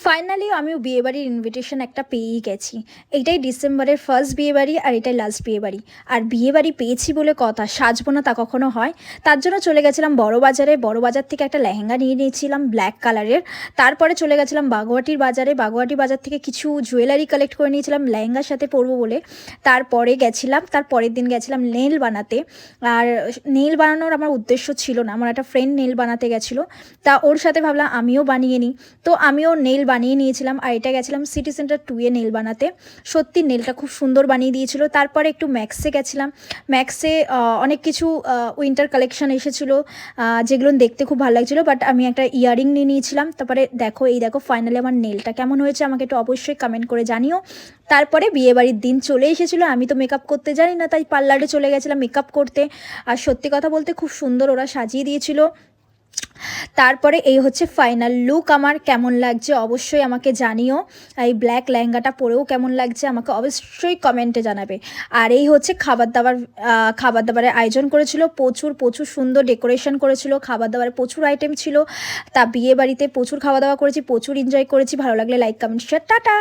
Finally আমিও বিয়েবাড়ির invitation একটা পেয়েই গেছি। এইটাই ডিসেম্বরের ফার্স্ট বিয়েবাড়ি আর এটাই লাস্ট বিয়েবাড়ি। আর বিয়েবাড়ি পেয়েছি বলে কথা, সাজবো না তা কখনো হয়? তার জন্য চলে গেছিলাম বড়বাজারে। বড়বাজার থেকে একটা লেহেঙ্গা নিয়ে নিয়েছিলাম ব্ল্যাক কালারের। তারপরে চলে গেছিলাম বাগুয়াটির বাজারে। বাগুয়াটি বাজার থেকে কিছু জুয়েলারি কালেক্ট করে নিয়েছিলাম লেহেঙ্গার সাথে পরবো বলে। তারপরে গেছিলাম, তার পরের দিন গেছিলাম নেল বানাতে। আর নেল বানানোর আমার উদ্দেশ্য ছিল না, আমার একটা ফ্রেন্ড নেল বানাতে গেছিলো, তা ওর সাথে ভাবলাম আমিও বানিয়ে নিই। তো আমিও নেল বানিয়ে নিয়েছিলাম। আর এটা গেছিলাম সিটি সেন্টার 2 এ নেল বানাতে। সত্যি নেলটা খুব সুন্দর বানিয়ে দিয়েছিল। তারপরে একটু ম্যাক্সে গেছিলাম। ম্যাক্সে অনেক কিছু উইন্টার কালেকশন এসেছিলো, যেগুলো দেখতে খুব ভালো লাগছিলো। বাট আমি একটা ইয়ারিং নিয়ে নিয়েছিলাম। তারপরে দেখো ফাইনালি আমার নেলটা কেমন হয়েছে আমাকে একটু অবশ্যই কমেন্ট করে জানিও। তারপরে বিয়েবাড়ির দিন চলে এসেছিলো। আমি তো মেকআপ করতে জানি না, তাই পার্লারে চলে গেছিলাম মেকআপ করতে। আর সত্যি কথা বলতে খুব সুন্দর ওরা সাজিয়ে দিয়েছিল। তারপরে এই হচ্ছে ফাইনাল লুক। আমার কেমন লাগছে অবশ্যই আমাকে জানিও। এই ব্ল্যাক লেহেঙ্গাটা পরেও কেমন লাগছে আমাকে অবশ্যই কমেন্টে জানাবে। আর এই হচ্ছে খাবার দাবারের আয়োজন করেছিল, প্রচুর প্রচুর সুন্দর ডেকোরেশন করেছিল, খাবার দাবারের প্রচুর আইটেম ছিল। তা বিয়ে বাড়িতে প্রচুর খাওয়া দাওয়া করেছি, প্রচুর এনজয় করেছি। ভালো লাগলে লাইক কমেন্ট শেয়ার, টাটা।